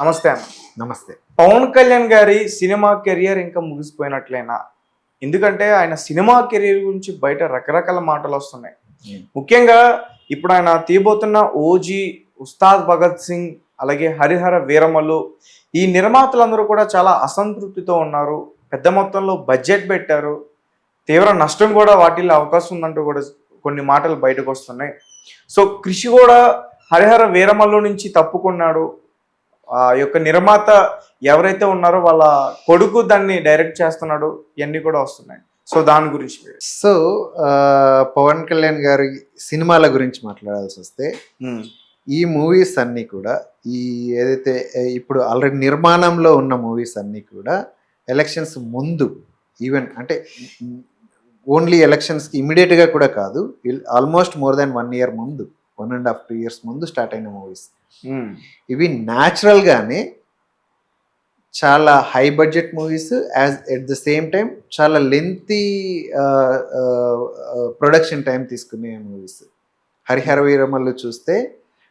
నమస్తే అన్న. నమస్తే. పవన్ కళ్యాణ్ గారి సినిమా కెరియర్ ఇంకా ముగిసిపోయినట్లేనా? ఎందుకంటే ఆయన సినిమా కెరియర్ గురించి బయట రకరకాల మాటలు వస్తున్నాయి. ముఖ్యంగా ఇప్పుడు ఆయన తీయబోతున్న ఓజీ, ఉస్తాద్ భగత్ సింగ్, అలాగే హరిహర వీరమల్లు ఈ నిర్మాతలందరూ కూడా చాలా అసంతృప్తితో ఉన్నారు. పెద్ద మొత్తంలో బడ్జెట్ పెట్టారు. తీవ్ర నష్టం కూడా వాటిల్లో అవకాశం ఉందంటూ కూడా కొన్ని మాటలు బయటకు వస్తున్నాయి. సో కృషి కూడా హరిహర వీరమల్లు నుంచి తప్పుకున్నాడు. ఆ యొక్క నిర్మాత ఎవరైతే ఉన్నారో వాళ్ళ కొడుకు దాన్ని డైరెక్ట్ చేస్తున్నాడు. ఇవన్నీ కూడా వస్తున్నాయి. సో దాని గురించి సో పవన్ కళ్యాణ్ గారి సినిమాల గురించి మాట్లాడాల్సి వస్తే ఈ మూవీస్ అన్నీ కూడా ఏదైతే ఇప్పుడు ఆల్రెడీ నిర్మాణంలో ఉన్న మూవీస్ అన్నీ కూడా ఎలక్షన్స్ ముందు, ఈవెన్ అంటే ఓన్లీ ఎలక్షన్స్కి ఇమీడియట్గా కూడా కాదు, ఆల్మోస్ట్ మోర్ దాన్ 1 year ముందు, 1.5 2 years ముందు స్టార్ట్ అయిన మూవీస్. ఇవి న్యాచురల్గానే చాలా high budget movies, as at the same time చాలా లెంతీ ప్రొడక్షన్ టైం తీసుకునే మూవీస్. హరిహర వీరమల్లు చూస్తే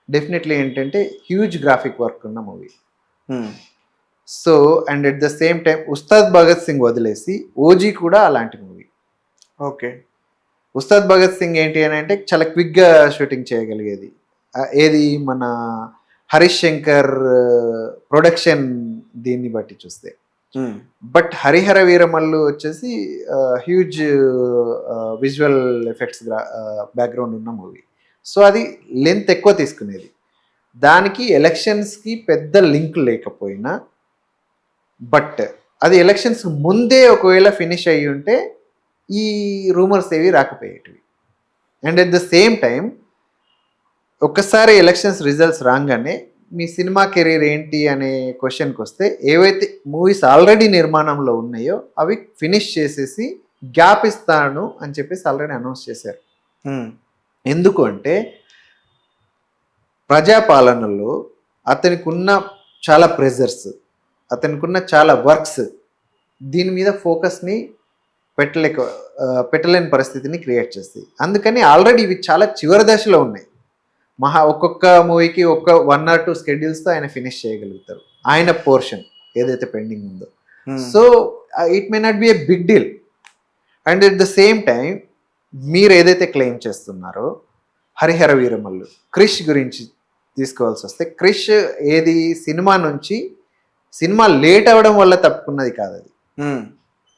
డెఫినెట్లీ ఏంటంటే హ్యూజ్ గ్రాఫిక్ వర్క్ ఉన్న movie. So and at the same time Ustaad Bhagat Singh వదిలేసి ఓజీ కూడా అలాంటి మూవీ. ఓకే. ఉస్తాద్ భగత్ సింగ్ ఏంటి అని అంటే చాలా క్విక్గా షూటింగ్ చేయగలిగేది. ఏది మన హరీష్ శంకర్ ప్రొడక్షన్ దీన్ని బట్టి చూస్తే. బట్ హరిహర వీరమల్లు వచ్చేసి హ్యూజ్ విజువల్ ఎఫెక్ట్స్ బ్యాక్గ్రౌండ్ ఉన్న మూవీ. సో అది లెంత్ ఎక్కువ తీసుకునేది. దానికి ఎలక్షన్స్కి పెద్ద లింక్ లేకపోయినా, బట్ అది ఎలక్షన్స్ ముందే ఒకవేళ ఫినిష్ అయ్యి ఉంటే ఈ రూమర్స్ ఏవి రాకపోయేటివి. And at the same time ఒక్కసారి ఎలక్షన్స్ రిజల్ట్స్ రాగానే మీ సినిమా కెరీర్ ఏంటి అనే క్వశ్చన్కి వస్తే, ఏవైతే మూవీస్ ఆల్రెడీ నిర్మాణంలో ఉన్నాయో అవి ఫినిష్ చేసేసి గ్యాప్ ఇస్తాను అని చెప్పేసి ఆల్రెడీ అనౌన్స్ చేశారు. ఎందుకు అంటే ప్రజాపాలనలో అతనికి ఉన్న చాలా ప్రెజర్స్, అతనికి ఉన్న చాలా వర్క్స్, దీని మీద ఫోకస్ని పెట్టలేని పరిస్థితిని క్రియేట్ చేస్తాయి. అందుకని ఆల్రెడీ ఇవి చాలా చివరి దశలో ఉన్నాయి. ఒక్కొక్క మూవీకి 1 or 2 స్కెడ్యూల్స్తో ఆయన ఫినిష్ చేయగలుగుతారు ఆయన పోర్షన్ ఏదైతే పెండింగ్ ఉందో. So it may not be a big deal. And at the same time మీరు ఏదైతే క్లెయిమ్ చేస్తున్నారో హరిహర వీరమల్లు, క్రిష్ గురించి తీసుకోవాల్సి వస్తే, క్రిష్ ఏది సినిమా నుంచి సినిమా లేట్ అవ్వడం వల్ల తప్పుకున్నది కాదు. అది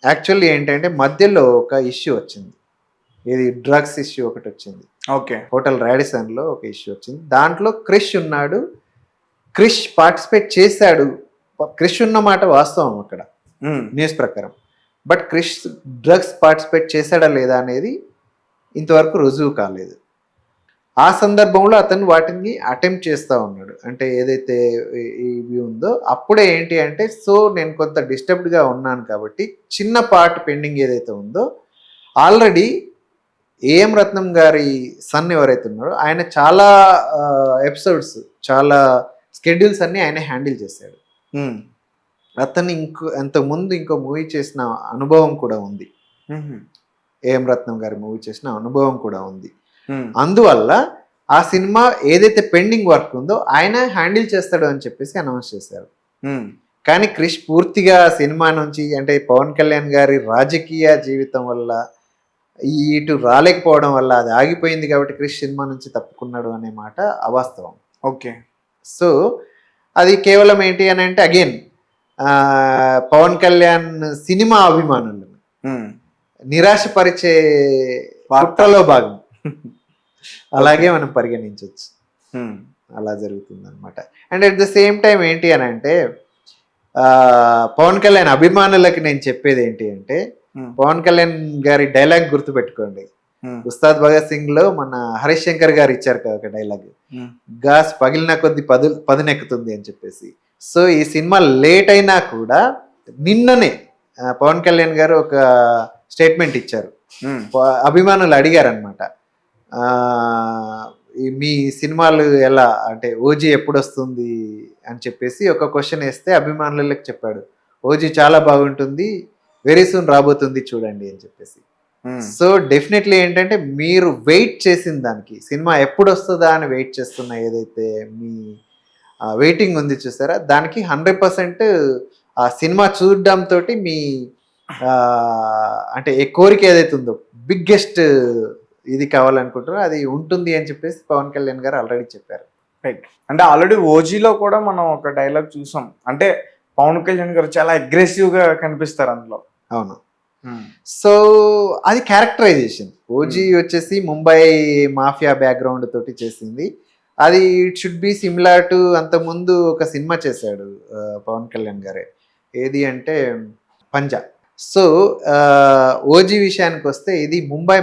యాక్చువల్లీ ఏంటంటే మధ్యలో ఒక ఇష్యూ వచ్చింది. ఇది డ్రగ్స్ ఇష్యూ ఒకటి వచ్చింది. ఓకే. హోటల్ రాడిసన్లో ఒక ఇష్యూ వచ్చింది. దాంట్లో క్రిష్ ఉన్నాడు, క్రిష్ పార్టిసిపేట్ చేశాడు. క్రిష్ ఉన్న మాట వాస్తవం అక్కడ న్యూస్ ప్రకారం. బట్ క్రిష్ డ్రగ్స్ పార్టిసిపేట్ చేశాడా లేదా అనేది ఇంతవరకు రుజువు కాలేదు. ఆ సందర్భంలో అతను వాటిని అటెంప్ట్ చేస్తూ ఉన్నాడు. అంటే ఏదైతే ఇవి ఉందో అప్పుడే ఏంటి అంటే, సో నేను కొంత డిస్టర్బ్డ్గా ఉన్నాను కాబట్టి చిన్న పార్ట్ పెండింగ్ ఏదైతే ఉందో, ఆల్రెడీ ఏఎం రత్నం గారి సన్ ఎవరైతే ఉన్నారో ఆయన చాలా ఎపిసోడ్స్, చాలా స్కెడ్యూల్స్ అన్నీ ఆయన హ్యాండిల్ చేశాడు. అతను అంతకుముందు ఇంకో మూవీ చేసిన అనుభవం కూడా ఉంది. ఏఎం రత్నం గారి మూవీ చేసిన అనుభవం కూడా ఉంది. అందువల్ల ఆ సినిమా ఏదైతే పెండింగ్ వర్క్ ఉందో ఆయన హ్యాండిల్ చేస్తాడు అని చెప్పేసి అనౌన్స్ చేశారు. కానీ క్రిష్ పూర్తిగా సినిమా నుంచి, అంటే పవన్ కళ్యాణ్ గారి రాజకీయ జీవితం వల్ల ఇటు రాలేకపోవడం వల్ల అది ఆగిపోయింది కాబట్టి క్రిష్ సినిమా నుంచి తప్పుకున్నాడు అనే మాట అవాస్తవం. ఓకే. సో అది కేవలం ఏంటి అని అంటే, అగైన్ పవన్ కళ్యాణ్ సినిమా అభిమానులను నిరాశపరిచే కుట్రలో భాగం అలాగే మనం పరిగణించవచ్చు. అలా జరుగుతుంది అనమాట. And at the same time ఏంటి అని అంటే, పవన్ కళ్యాణ్ అభిమానులకి నేను చెప్పేది ఏంటి అంటే, పవన్ కళ్యాణ్ గారి డైలాగ్ గుర్తు పెట్టుకోండి. ఉస్తాద్ భగత్ సింగ్ లో మన హరీష్ శంకర్ గారు ఇచ్చారు కదా ఒక డైలాగ్, గాస్ పగిలిన కొద్ది పదునెక్కుతుంది అని చెప్పేసి. సో ఈ సినిమా లేట్ అయినా కూడా నిన్ననే పవన్ కళ్యాణ్ గారు ఒక స్టేట్మెంట్ ఇచ్చారు. అభిమానులు అడిగారనమాట, మీ సినిమాలు ఎలా, అంటే ఓజీ ఎప్పుడు వస్తుంది అని చెప్పేసి ఒక క్వశ్చన్ వేస్తే అభిమానులకు చెప్పాడు, ఓజీ చాలా బాగుంటుంది, వెరీ సూన్ రాబోతుంది చూడండి అని చెప్పేసి. సో డెఫినెట్లీ ఏంటంటే మీరు వెయిట్ చేసిన దానికి, సినిమా ఎప్పుడు వస్తుందా అని వెయిట్ చేస్తున్న ఏదైతే మీ వెయిటింగ్ ఉంది చూసారా, దానికి 100% ఆ సినిమా చూడడంతో మీ ఆ, అంటే ఏ కోరిక ఏదైతే ఉందో బిగ్గెస్ట్ ఇది కావాలనుకుంటారో అది ఉంటుంది అని చెప్పేసి పవన్ కళ్యాణ్ గారు ఆల్రెడీ చెప్పారు. రైట్. అంటే ఆల్రెడీ ఓజీలో కూడా మనం ఒక డైలాగ్ చూసాం. అంటే పవన్ కళ్యాణ్ గారు చాలా అగ్రెసివ్ గా కనిపిస్తారు అందులో. అవును. సో అది క్యారెక్టరైజేషన్. ఓజీ వచ్చేసి ముంబై మాఫియా బ్యాక్గ్రౌండ్ తోటి చేసింది. అది it should be similar to అంతకుముందు ఒక సినిమా చేశాడు పవన్ కళ్యాణ్ గారే, ఏది అంటే పంజా. సో ఓజీ విషయానికి వస్తే ఇది ముంబై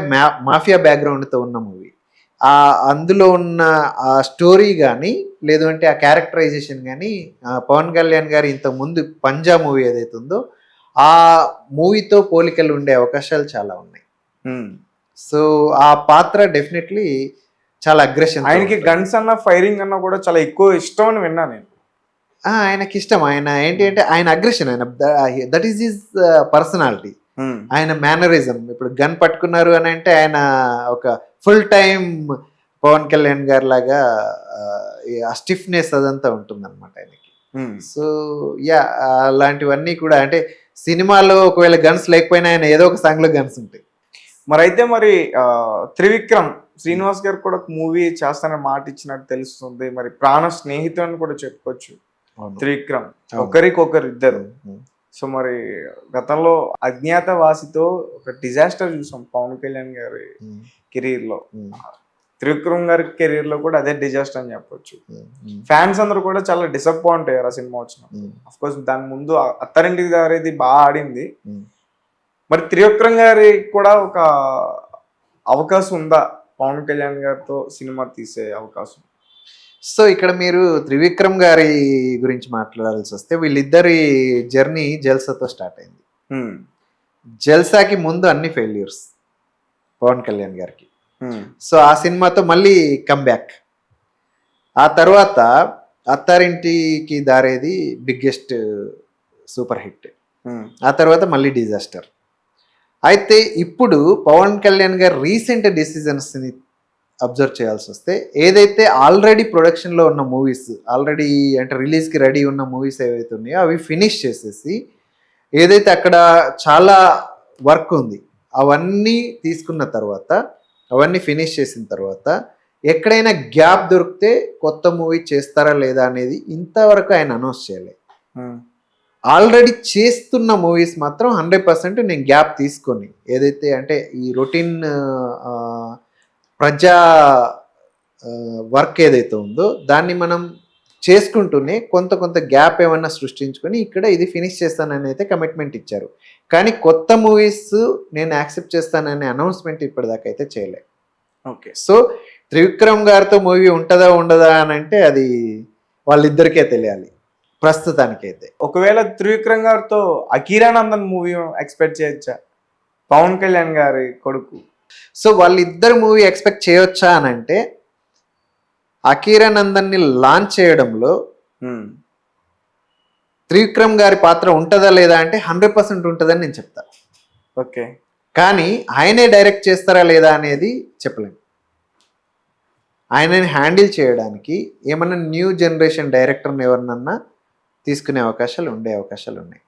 మాఫియా బ్యాక్గ్రౌండ్తో ఉన్న మూవీ. అందులో ఉన్న ఆ స్టోరీ కానీ లేదు అంటే ఆ క్యారెక్టరైజేషన్ కానీ పవన్ కళ్యాణ్ గారు ఇంతకుముందు పంజా మూవీ ఏదైతే ఉందో ఆ మూవీతో పోలికలు ఉండే అవకాశాలు చాలా ఉన్నాయి. సో ఆ పాత్ర డెఫినెట్లీ చాలా అగ్రెషన్. ఆయనకి గన్స్ అన్న ఫైరింగ్ అన్న కూడా చాలా ఎక్కువ ఇష్టం అని విన్నా నేను. ఆయనకి ఇష్టం. ఆయన ఏంటి అంటే ఆయన అగ్రెషన్, ఆయన దట్ ఈస్ హిజ్ పర్సనాలిటీ, ఆయన మేనరిజం. ఇప్పుడు గన్ పట్టుకున్నారు అని అంటే ఆయన ఒక ఫుల్ టైం పవన్ కళ్యాణ్ గారి లాగా ఆ స్టిఫ్నెస్ అదంతా ఉంటుంది అనమాట ఆయనకి. సో యా అలాంటివన్నీ కూడా అంటే సినిమాలో ఒకవేళ గన్స్ లేకపోయినా ఆయన ఏదో ఒక సాంగ్ లో గన్స్ ఉంటాయి. మరి త్రివిక్రమ్ శ్రీనివాస్ గారు కూడా మూవీ చేస్తానని మాట ఇచ్చినట్టు తెలుస్తుంది. మరి ప్రాణ స్నేహితుడు అని కూడా చెప్పుకోవచ్చు త్రివిక్రమ్, ఒకరికొకరు ఇద్దరు. సో మరి గతంలో అజ్ఞాతవాసితో ఒక డిజాస్టర్ చూసాం పవన్ కళ్యాణ్ గారి కెరీర్ లో. త్రివిక్రమ్ గారి కెరీర్ లో కూడా అదే డిజాస్టర్ అని చెప్పొచ్చు. ఫ్యాన్స్ అందరూ కూడా చాలా డిసప్పాయింట్ అయ్యారు ఆ సినిమా వచ్చినప్పుడు. అఫ్ కోర్స్ దాని ముందు అత్తారింటికి దారేది బాగా ఆడింది. మరి త్రివిక్రమ్ గారి కూడా ఒక అవకాశం ఉందా పవన్ కళ్యాణ్ గారితో సినిమా తీసే అవకాశం? సో ఇక్కడ మీరు త్రివిక్రమ్ గారి గురించి మాట్లాడాల్సి వస్తే వీళ్ళిద్దరి జర్నీ జల్సాతో స్టార్ట్ అయింది. జల్సాకి ముందు అన్ని ఫెయిల్యూర్స్ పవన్ కళ్యాణ్ గారికి. సో ఆ సినిమాతో మళ్ళీ కమ్బ్యాక్. ఆ తర్వాత Attarintiki Daredi biggest super hit. ఆ తర్వాత మళ్ళీ డిజాస్టర్. అయితే ఇప్పుడు పవన్ కళ్యాణ్ గారు రీసెంట్ డెసిజన్స్ని అబ్జర్వ్ చేయాల్సి వస్తే ఏదైతే ఆల్రెడీ ప్రొడక్షన్లో ఉన్న మూవీస్, ఆల్రెడీ అంటే రిలీజ్కి రెడీ ఉన్న మూవీస్ ఏవైతే ఉన్నాయో అవి ఫినిష్ చేసేసి ఏదైతే అక్కడ చాలా వర్క్ ఉంది అవన్నీ తీసుకున్న తర్వాత, అవన్నీ ఫినిష్ చేసిన తర్వాత ఎక్కడైనా గ్యాప్ దొరికితే కొత్త మూవీ చేస్తారా లేదా అనేది ఇంతవరకు ఆయన అనౌన్స్ చేయలేదు. ఆల్రెడీ చేస్తున్న మూవీస్ మాత్రం 100% నేను గ్యాప్ తీసుకొని ఏదైతే అంటే ఈ రొటీన్ ప్రజా వర్క్ ఏదైతే ఉందో దాన్ని మనం చేసుకుంటూనే కొంత గ్యాప్ ఏమన్నా సృష్టించుకొని ఇక్కడ ఇది ఫినిష్ చేస్తానని అయితే కమిట్మెంట్ ఇచ్చారు. కానీ కొత్త మూవీస్ నేను యాక్సెప్ట్ చేస్తాననే అనౌన్స్మెంట్ ఇప్పటిదాకా అయితే చేయలే. ఓకే. సో త్రివిక్రమ్ గారితో మూవీ ఉంటుందా ఉండదా అని అంటే అది వాళ్ళిద్దరికే తెలియాలి ప్రస్తుతానికైతే. ఒకవేళ త్రివిక్రమ్ గారితో అకీరానందన్ మూవీ ఎక్స్పెక్ట్ చేయొచ్చా పవన్ కళ్యాణ్ గారి కొడుకు? సో వాళ్ళిద్దరు మూవీ ఎక్స్పెక్ట్ చేయొచ్చా అని అంటే అకీరానందన్ని లాంచ్ చేయడంలో త్రివిక్రమ్ గారి పాత్ర ఉంటుందా లేదా అంటే 100% ఉంటుందని నేను చెప్తా. ఓకే. కానీ ఆయనే డైరెక్ట్ చేస్తారా లేదా అనేది చెప్పలేము. ఆయనని హ్యాండిల్ చేయడానికి ఏమన్నా న్యూ జనరేషన్ డైరెక్టర్ని ఎవరినన్నా తీసుకునే అవకాశాలు ఉన్నాయి.